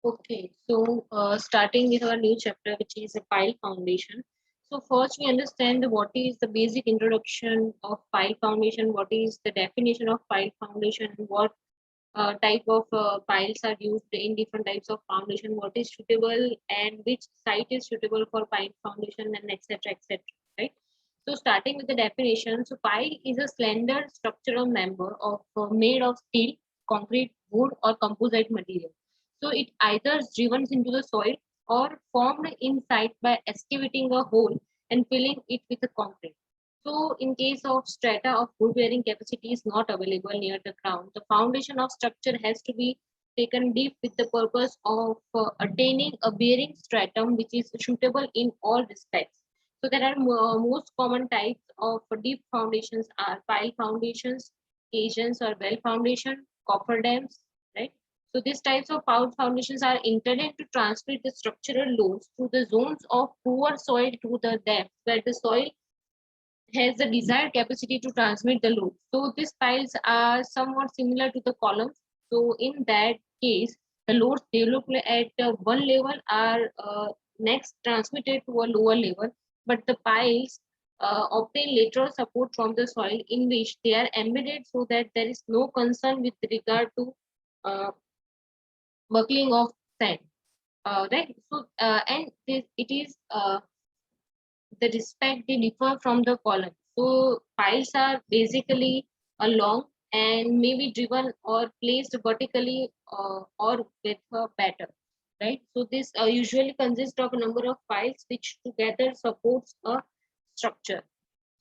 Okay, so starting with our new chapter, which is a pile foundation. So first we understand what is the basic introduction of pile foundation, what is the definition of pile foundation, and what type of piles are used in different types of foundation, what is suitable and which site is suitable for pile foundation, and etc. etc. Right. So starting with the definition, so pile is a slender structural member of made of steel, concrete, wood, or composite material. So it either is driven into the soil or formed inside by excavating a hole and filling it with a concrete. So, in case of strata of wood bearing capacity is not available near the ground, the foundation of structure has to be taken deep with the purpose of attaining a bearing stratum which is suitable in all respects. So, there are most common types of deep foundations are pile foundations, caissons or well foundation, coffer dams, right? So, these types of pile foundations are intended to transmit the structural loads through the zones of poor soil to the depth where the soil has the desired capacity to transmit the load. So these piles are somewhat similar to the columns. So in that case, the loads developed at one level are next transmitted to a lower level, but the piles obtain lateral support from the soil in which they are embedded so that there is no concern with regard to uh, buckling of sand. Right. So and it is the respect they differ from the column. So piles are basically a long and may be driven or placed vertically or with a batter. Right. So this usually consists of a number of piles which together supports a structure.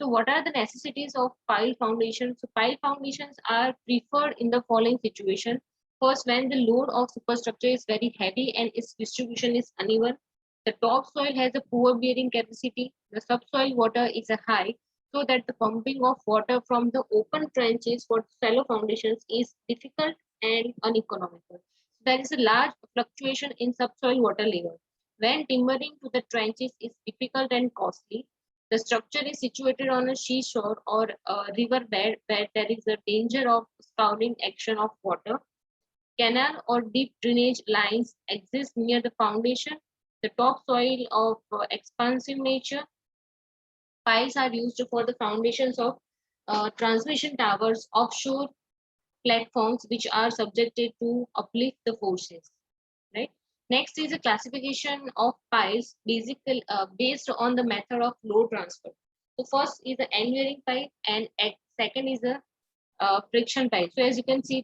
So what are the necessities of pile foundations? So pile foundations are preferred in the following situation. First, when the load of superstructure is very heavy and its distribution is uneven, the topsoil has a poor bearing capacity, the subsoil water is a high, so that the pumping of water from the open trenches for shallow foundations is difficult and uneconomical. There is a large fluctuation in subsoil water level. When timbering to the trenches is difficult and costly, the structure is situated on a seashore or a river bed where there is a danger of scouring action of water. Canal or deep drainage lines exist near the foundation. The topsoil of expansive nature. Piles are used for the foundations of transmission towers, offshore platforms which are subjected to uplift the forces. Right. Next is a classification of piles, basically based on the method of load transfer. So first is the end bearing pile, and second is the friction pile. So as you can see,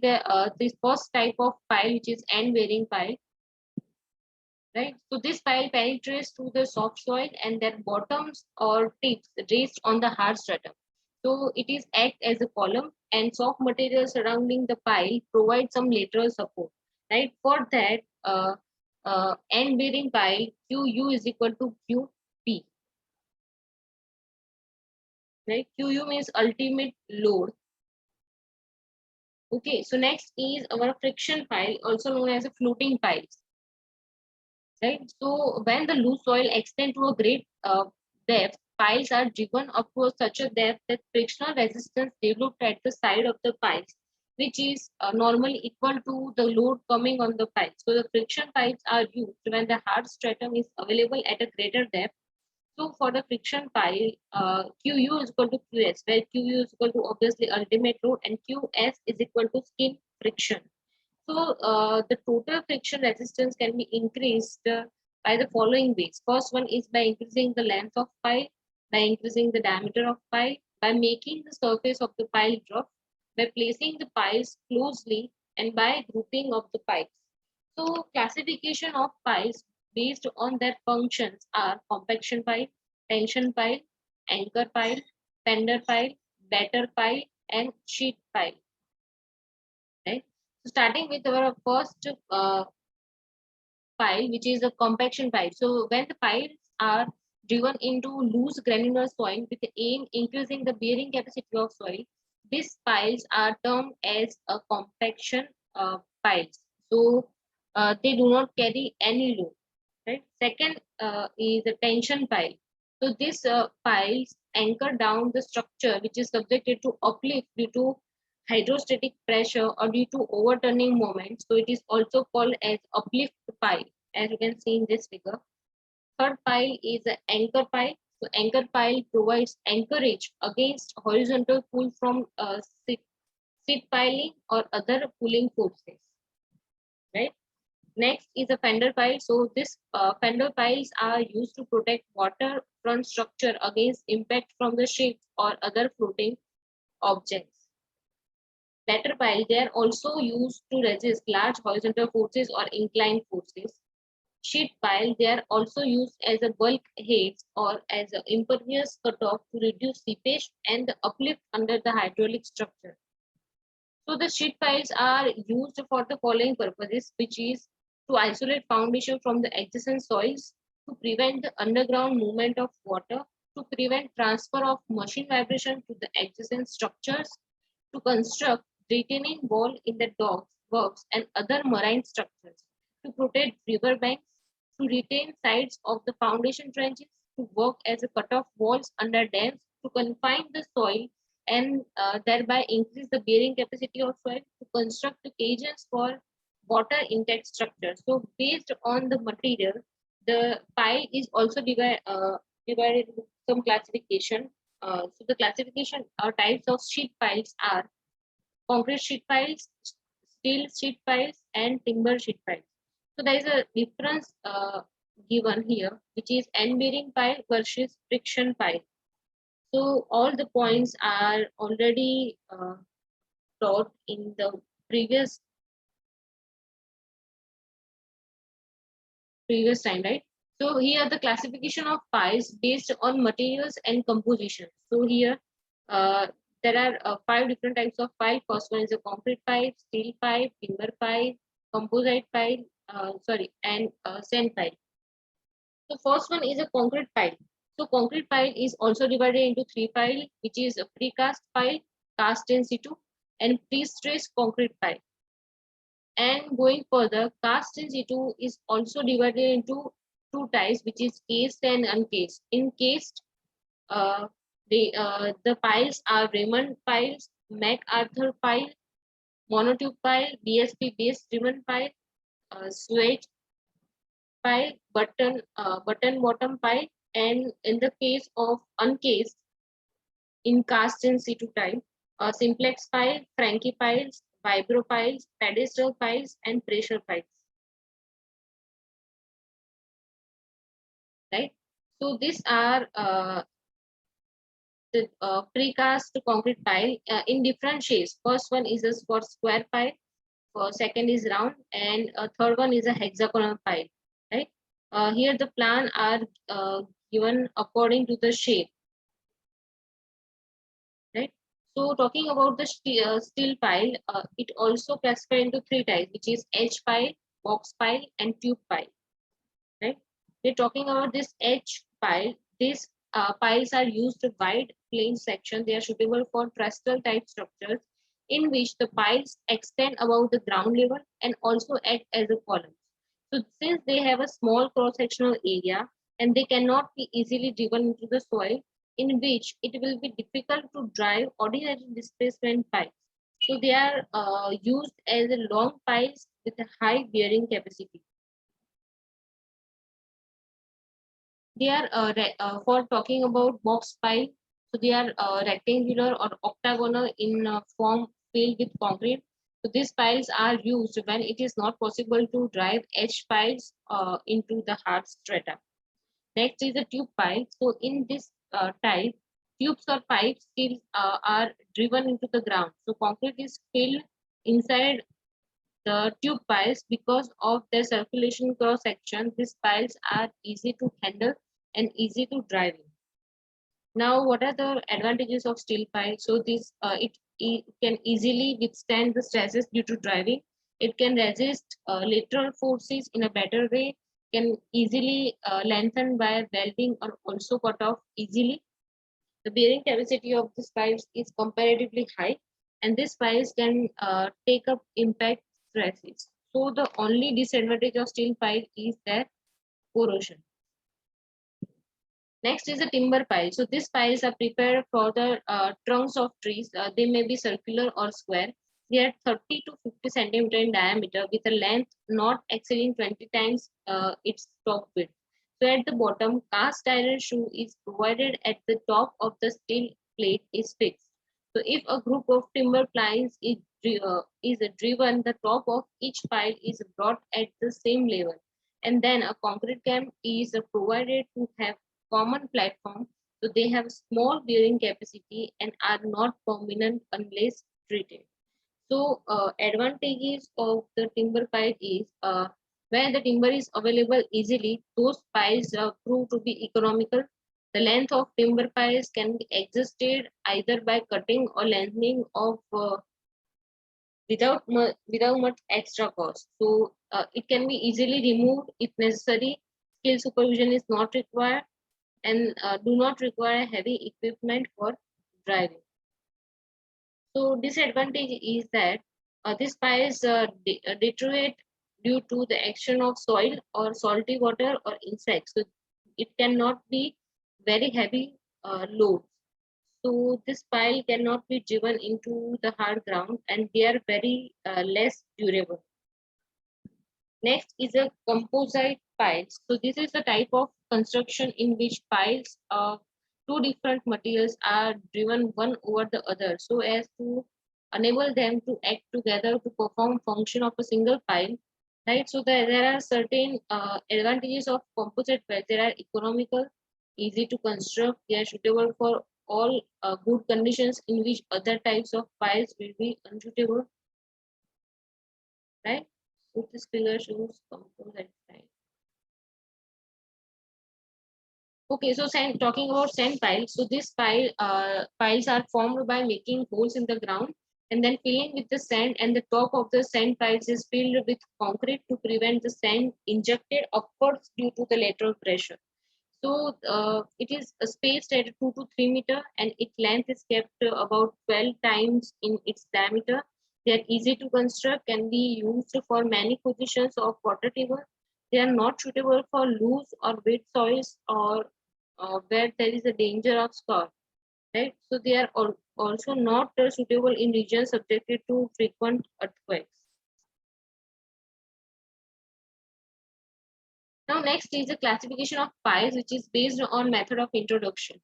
this first type of pile, which is end bearing pile, right? So this pile penetrates through the soft soil and their bottoms or tips raised on the hard stratum. So it is act as a column, and soft material surrounding the pile provide some lateral support. Right. For that, end bearing pile QU is equal to QP. Right. QU means ultimate load. Okay. So next is our friction pile, also known as a floating piles. Right. So when the loose soil extends to a great depth, piles are driven up to such a depth that frictional resistance developed at the side of the piles, which is normally equal to the load coming on the piles. So the friction pipes are used when the hard stratum is available at a greater depth. So for the friction pile, QU is equal to QS, where QU is equal to obviously ultimate load and QS is equal to skin friction. So the total friction resistance can be increased by the following ways. First one is by increasing the length of pile, by increasing the diameter of pile, by making the surface of the pile rough, by placing the piles closely, and by grouping of the piles. So classification of piles based on their functions are compaction pile, tension pile, anchor pile, fender pile, batter pile, and sheet pile. Right. So starting with our first pile, which is a compaction pile. So when the piles are driven into loose granular soil with the aim increasing the bearing capacity of soil, these piles are termed as a compaction piles. So they do not carry any load. Right. Second is a tension pile. So these piles anchor down the structure which is subjected to uplift due to hydrostatic pressure or due to overturning moment. So it is also called as uplift pile, as you can see in this figure. Third pile is an anchor pile. So anchor pile provides anchorage against horizontal pull from seat piling or other pulling forces. Right. Next is a fender pile. So this fender piles are used to protect waterfront structure against impact from the ships or other floating objects. Lateral pile, they are also used to resist large horizontal forces or inclined forces. Sheet pile, they are also used as a bulk heads or as an impervious cutoff to reduce seepage and the uplift under the hydraulic structure. So the sheet piles are used for the following purposes, which is to isolate foundation from the adjacent soils, to prevent the underground movement of water, to prevent transfer of machine vibration to the adjacent structures, to construct retaining wall in the docks, works, and other marine structures, to protect river banks, to retain sides of the foundation trenches, to work as a cut-off walls under dams, to confine the soil and thereby increase the bearing capacity of soil, to construct the cages for water intake structures. So based on the material, the pile is also divided into some classification. So the classification or types of sheet piles are concrete sheet piles, steel sheet piles, and timber sheet piles. So there is a difference given here, which is end bearing pile versus friction pile. So all the points are already taught in the previous time, right? So here the classification of piles based on materials and composition. So here uh, there are 5 different types of pile. First one is a concrete pipe, steel pipe, timber pipe, composite pile, and sand pile. So first one is a concrete pile. So concrete pile is also divided into 3 pile, which is a precast pile, cast in situ, and pre-stressed concrete pile. And going further, cast in situ is also divided into 2 types, which is cased and uncased. In cased, uh, the piles are Raymond piles, MacArthur pile, monotube pile, BSP base driven pile, swedge pile, button bottom pile, and in the case of uncased, in cast in situ type, simplex pile, Frankie piles, vibro piles, pedestal piles, and pressure piles. Right. So these are the precast concrete pile in different shapes. First one is a for square pile, second is round, and third one is a hexagonal pile. Right. Here the plan are given according to the shape. Right. So talking about the steel pile, it also classified into 3 types, which is edge pile, box pile, and tube pile. Right. We're talking about this edge pile. These piles are used to wide plain section. They are suitable for trestle type structures in which the piles extend above the ground level and also act as a column. So since they have a small cross-sectional area and they cannot be easily driven into the soil, in which it will be difficult to drive ordinary displacement piles. So they are used as a long piles with a high bearing capacity. They are for talking about box pile. So they are rectangular or octagonal in form filled with concrete. So these piles are used when it is not possible to drive edge piles into the hard strata. Next is a tube pile. So in this type, tubes or pipes still are driven into the ground. So concrete is filled inside the tube piles because of their circulation cross section. These piles are easy to handle and easy to drive in. Now, what are the advantages of steel pile? So this it can easily withstand the stresses due to driving. It can resist lateral forces in a better way. Can easily lengthen by welding or also cut off easily. The bearing capacity of these piles is comparatively high, and these piles can take up impact stresses. So the only disadvantage of steel pile is their corrosion. Next is a timber pile. So these piles are prepared for the trunks of trees. They may be circular or square. They are 30 to 50 centimeter in diameter with a length not exceeding 20 times its top width. So at the bottom, cast iron shoe is provided at the top of the steel plate is fixed. So if a group of timber piles is driven, the top of each pile is brought at the same level. And then a concrete camp is provided to have common platform, so they have small bearing capacity and are not permanent unless treated. So advantages of the timber pile is where the timber is available easily, those piles prove to be economical. The length of timber piles can be adjusted either by cutting or lengthening of without much extra cost. So it can be easily removed if necessary. Skill supervision is not required and do not require heavy equipment for driving. So disadvantage is that these piles deteriorate due to the action of soil or salty water or insects. So it cannot be very heavy load. So this pile cannot be driven into the hard ground and they are very less durable. Next is a composite piles. So this is the type of construction in which piles of two different materials are driven one over the other so as to enable them to act together to perform function of a single pile. Right. So there are certain advantages of composite piles. They are economical, easy to construct. They are suitable for all good conditions in which other types of piles will be unsuitable. Right. So this figure shows composite pile. Okay, so talking about sand piles. So these piles are formed by making holes in the ground and then filling with the sand, and the top of the sand piles is filled with concrete to prevent the sand injected upwards due to the lateral pressure. So it is spaced at 2 to 3 meter and its length is kept about 12 times in its diameter. They are easy to construct, can be used for many positions of water table. They are not suitable for loose or wet soils or where there is a danger of scar. Right? So they are also not suitable in regions subjected to frequent earthquakes. Now, next is the classification of piles, which is based on method of installation,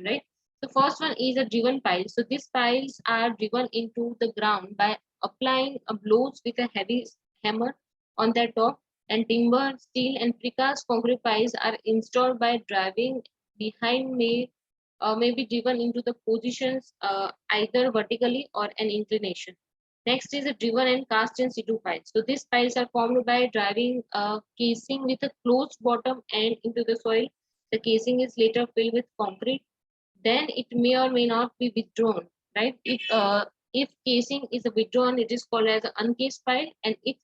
right? The first one is a driven pile. So these piles are driven into the ground by applying a blows with a heavy hammer on their top, and timber, steel, and precast concrete piles are installed by driving behind may be driven into the positions either vertically or an inclination. Next is a driven and cast in situ piles. So these piles are formed by driving a casing with a closed bottom end into the soil. The casing is later filled with concrete. Then it may or may not be withdrawn, right? If casing is withdrawn, it is called as an uncased pile, and if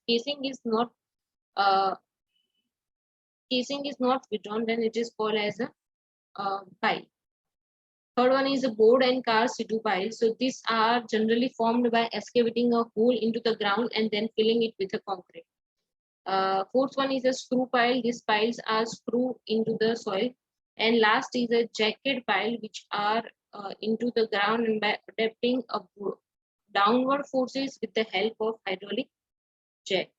uh, casing is not withdrawn, then it is called as a pile. Third one is a board and car situ piles. So these are generally formed by excavating a hole into the ground and then filling it with a concrete. Fourth one is a screw pile. These piles are screwed into the soil. And last is a jacket pile, which are into the ground and by adapting a downward forces with the help of hydraulic jack.